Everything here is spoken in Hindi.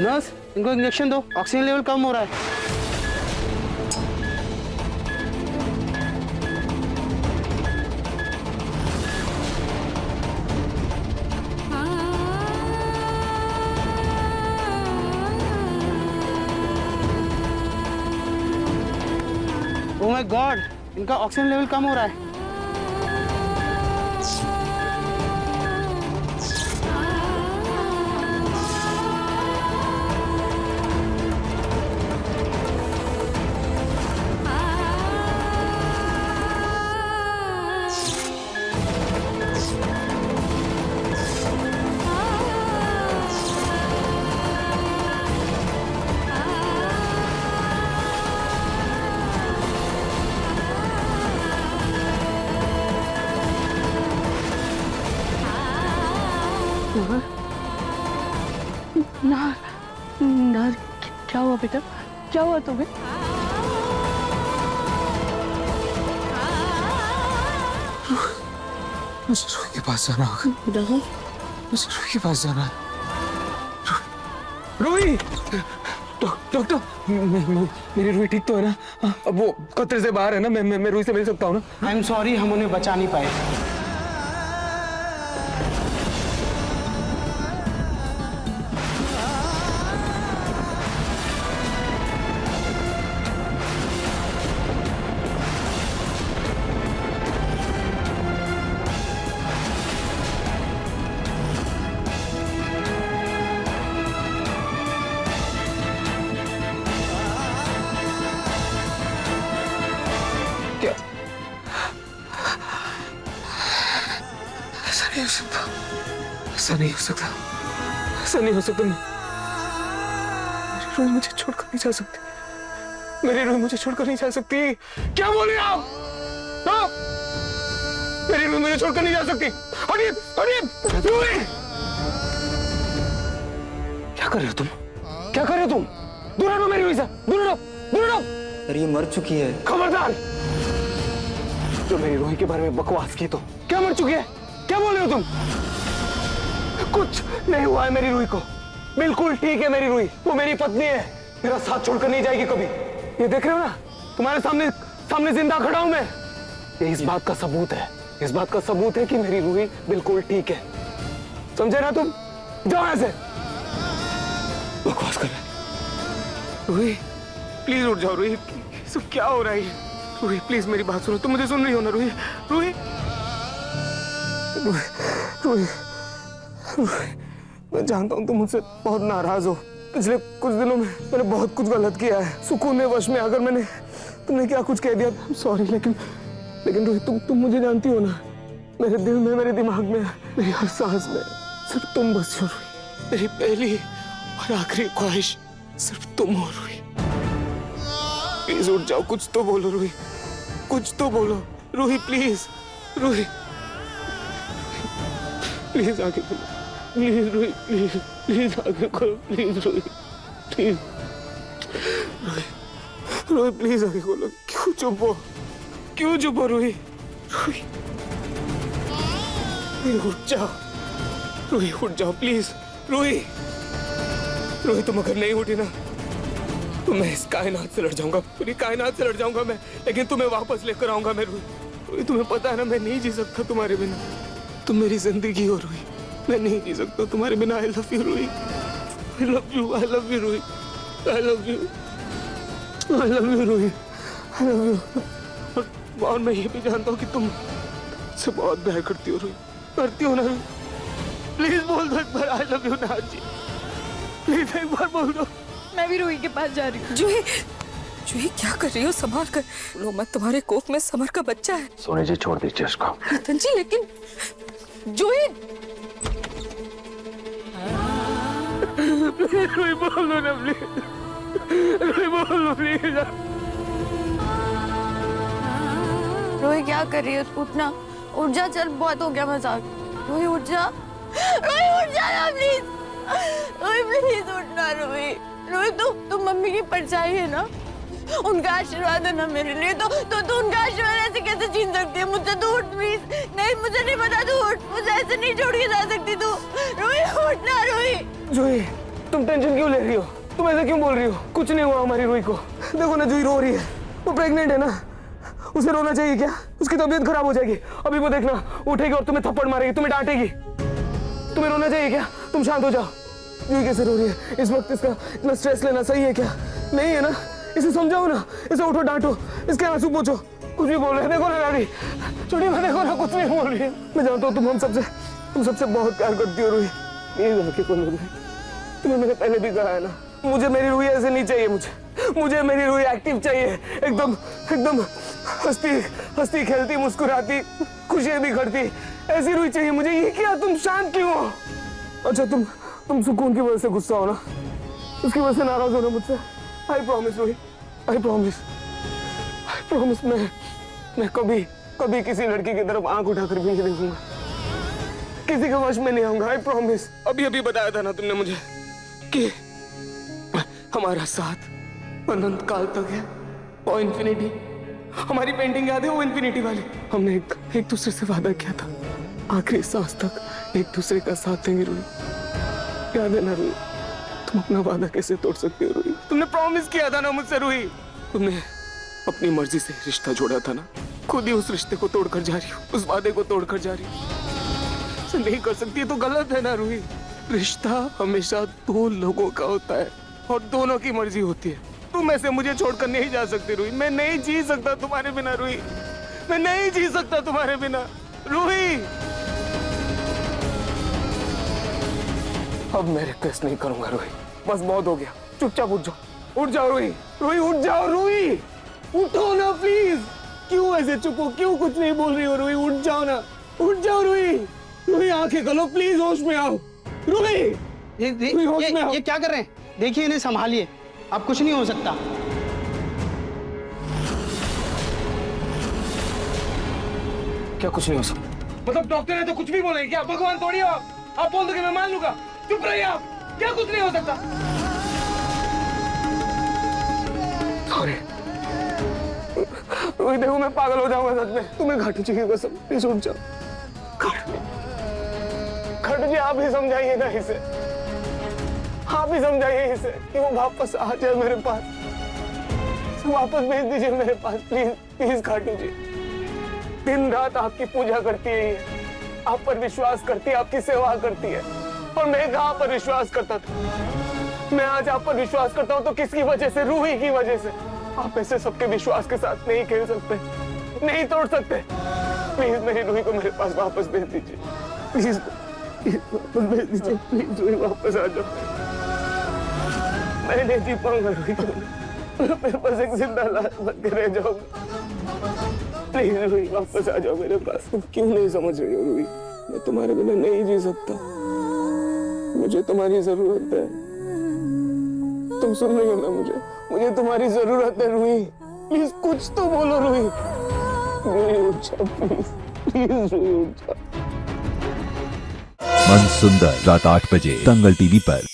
नर्स, इनको इंजेक्शन दो, ऑक्सीजन लेवल कम हो रहा है। ओह माय गॉड, इनका ऑक्सीजन लेवल कम हो रहा है। ना ना, क्या हुआ बेटा, क्या हुआ तुम्हें? मुझे रूही के पास जाना होगा। मुझे रूही के पास जाना है। रूही, डॉक्टर, मेरी रूही ठीक तो है ना? अब वो खतरे से बाहर है ना? मैं रूही से मिल सकता हूँ ना? आई एम सॉरी, हम उन्हें बचा नहीं पाए। क्या? ऐसा नहीं हो सकता, ऐसा नहीं हो सकता, ऐसा नहीं हो सकता। मेरी रूही मुझे छोड़कर नहीं जा सकती। मेरी रूही मुझे छोड़कर नहीं जा सकती। क्या बोले आप? हाँ? मेरी रूही मुझे छोड़कर नहीं जा सकती। हटिए, हटिए, रूही! क्या कर रहे हो तुम? क्या कर रहे हो तुम? दूर हटो मेरी रूही से, दूर हटो, दूर हटो। अरे ये मर चुकी है। खबरदार! जो मेरी रूही के बारे में बकवास की तो क्या मर चुकी है? क्या बोल रहे हो तुम? कुछ नहीं हुआ है मेरी रूही को, बिल्कुल ठीक है मेरी रूही। वो मेरी पत्नी है, मेरा साथ छोड़कर नहीं जाएगी कभी। ये देख रहे हो ना, तुम्हारे सामने सामने जिंदा खड़ा हूं मैं। ये इस बात का सबूत है, इस बात का सबूत है कि मेरी रूही बिल्कुल ठीक है। समझे ना तुम? जाओ ऐसे बकवास कर रहे। रूही प्लीज उठ जाओ। रूही सब क्या हो रहा है? रूही प्लीज मेरी बात सुनो, तुम मुझे सुन रही हो ना? रूही, रूही, रूही, रूही, मैं जानता हूँ तुम मुझसे बहुत नाराज हो। पिछले कुछ दिनों में मैंने बहुत कुछ गलत किया है। सुकून में वश में अगर मैंने तुमने क्या कुछ कह दिया, सॉरी। लेकिन रूही तुम मुझे जानती हो ना? मेरे दिल में, मेरे दिमाग में, मेरी हर सांस में सिर्फ तुम बसी हो रूही। मेरी पहली और आखिरी ख्वाहिश सिर्फ तुम हो रूही। प्लीज उठ जाओ, कुछ तो बोलो रूही, कुछ तो बोलो रूही, प्लीज। रूही प्लीज आगे बोलो, प्लीज रूही, प्लीज प्लीज आगे खोलो, please Ruhi, please Ruhi, Ruhi please आगे खोलो। क्यों चुप हो? क्यों चुप हो रूही? रूही उठ जाओ, रूही उठ जाओ प्लीज। रूही, रूही तुम अगर नहीं उठी ना तो मैं इस कायनात से लड़ जाऊंगा, पूरी कायनात से लड़ जाऊंगा मैं, लेकिन तुम्हें वापस लेकर आऊंगा मैं रूही। तुम्हें पता है ना, मैं नहीं जी सकता तुम्हारे बिना। तुम मेरी जिंदगी हो रूही, मैं नहीं जी सकता तुम्हारे बिना। I love you Ruhi, I love you, I love you Ruhi, I love you, I love you Ruhi, I love you. और मैं ये भी जानता हूँ कि तुम मुझसे बहुत प्यार करती हो रूही, करती हो ना रूही? प्लीज बोल दो एक बार आई लव यू ना जी, प्लीज एक बार बोल दो। मैं भी रूही के पास जा रही हूँ। जूही, जूही क्या कर रही हो? संभाल कर लो मत, तुम्हारे कोख में समर का बच्चा है। सोनी जी छोड़ दीजिए उसको। रतन जी लेकिन जूही, रूही बोल दो ना प्लीज, रूही बोल दो प्लीज। रूही क्या कर रही है? उठना, उठ जा, चल बहुत हो गया मजाक। रूही उठ जा, रूही उठ जा ना प्लीज, रूही प्लीज उठना। रूही, रूही तुम मम्मी की परछाई है ना, उनका आशीर्वाद है ना मेरे लिए। तो उनका आशीर्वाद ऐसे कैसे छीन सकती है मुझसे? तू उठ प्लीज। नहीं मुझे नहीं पता, तू उठ, मुझे ऐसे नहीं छोड़ के जा सकती तू। रूही उठ ना, रूही। जूही, तुम टेंशन क्यों ले रही हो? तुम ऐसे क्यों बोल रही हो? कुछ नहीं हुआ हमारी रूही को। देखो ना जूही रो रही है, वो प्रेग्नेंट है ना, उसे रोना चाहिए क्या? उसकी तबीयत खराब हो जाएगी। अभी वो देखना उठेगी और तुम्हें थप्पड़ मारेगी, तुम्हें डांटेगी। तुम्हें रोना चाहिए क्या? तुम शांत हो जाओ। जूही कैसे रो रही है इस वक्त? इसका इतना स्ट्रेस लेना सही है क्या? नहीं है ना? इसे समझाओ ना, इसे उठो, डांटो, इसके आंसू पोंछो। कुछ भी बोल रहे हैं, देखो ना दादी, छोटी मैं देखो ना, कुछ नहीं बोल रही है। मैं जानता हूँ तुम सबसे बहुत प्यार करती हो रूही। ये लड़के को मिल गई। तुम्हें मैंने पहले भी कहा है ना, मुझे मेरी रूही ऐसे नहीं चाहिए। मुझे मेरी रूही एक्टिव चाहिए, एकदम एकदम हंसती खेलती मुस्कुराती खुशियां भी करती, ऐसी रूही चाहिए मुझे। ये क्या, तुम शांत क्यों हो? अच्छा तुम सुकून की वजह से गुस्सा हो ना, उसकी वजह से नाराज हो ना मुझसे। I promise Ruhi, I promise मैं कभी किसी लड़की की तरफ आंख उठाकर भी नहीं देखूंगा, किसी के वश में नहीं आऊंगा। I promise. अभी बताया था ना तुमने मुझे कि हमारा साथ अनंत काल तक है और इन्फिनिटी। हमारी पेंटिंग याद है वो इन्फिनिटी वाली? हमने एक दूसरे से वादा किया था आखिरी सांस तक एक दूसरे का साथ देंगे रूही। याद है ना रूही? तुम अपना वादा कैसे तोड़ सकते हो रूही? तुमने प्रॉमिस किया था ना मुझसे रूही। तुमने अपनी मर्जी से रिश्ता जोड़ा था ना, खुद ही उस रिश्ते को तोड़कर जा रही हो, उस वादे को तोड़कर जा रही हो। ऐसा नहीं कर सकती, तो गलत है ना रूही। रिश्ता हमेशा दो लोगों का होता है और दोनों की मर्जी होती है। तुम ऐसे मुझे छोड़कर नहीं जा सकती रूही। मैं नहीं जी सकता तुम्हारे बिना रूही, मैं नहीं जी सकता तुम्हारे बिना रूही। अब मैं रिक्वेस्ट नहीं करूंगा रूही, बस बहुत हो गया। चुपचाप उठ जाओ, उठ जाओ रूही, रूही उठ जाओ, रूही उठो ना प्लीज। क्यों ऐसे चुप हो? क्यों कुछ नहीं बोल रही हो रूही? उठ जाओ ना, उठ जाओ रूही। रूही आंखें खोलो प्लीज, होश में आओ रूही। ये क्या कर रहे हैं? देखिए इन्हें संभालिए, अब कुछ नहीं हो सकता। क्या कुछ नहीं हो सकता? मतलब डॉक्टर ने तो कुछ भी बोले क्या? भगवान थोड़ी हो आप बोल दो कि मैं मान लूंगा। चुप रहिए आप। क्या कुछ नहीं हो सकता? सॉरी रोहित, देखो मैं पागल हो जाऊंगा सच में। तुम्हें घाटू जी की कसम, प्लीज उठ जाओ। घाटू जी आप ही समझाइए ना इसे, आप ही समझाइए इसे कि वो वापस आ जाए मेरे पास, वापस भेज दीजिए मेरे पास प्लीज प्लीज। घाटू जी दिन रात आपकी पूजा करती है, ये आप पर विश्वास करती है, आपकी सेवा करती है, और मैं कहाँ पर विश्वास करता था? मैं आज आप पर विश्वास करता हूँ तो किसकी वजह से? रूही की वजह से। आप ऐसे सबके विश्वास के साथ नहीं खेल सकते, नहीं तोड़ सकते। प्लीज मेरी रूही को मेरे पास वापस भेज दीजिए, प्लीज भेज दीजिए, प्लीज रूही वापस आ जाओ। मैं नहीं जी पाऊंगा रूही को, मेरे पास एक जिंदा लाश बन के रह जाऊंगा। प्लीज रूही वापस आ जाओ मेरे पास। तुम क्यों नहीं समझ रही हो रूही? मैं तुम्हारे बिना नहीं जी सकता, मुझे तुम्हारी जरूरत है। तुम सुन रही हो ना मुझे तुम्हारी जरूरत है रूही। प्लीज कुछ तो बोलो रूही। रूही उठ जाओ प्लीज रूही उठ जाओ। मन सुंदर रात 8 बजे दंगल टीवी पर।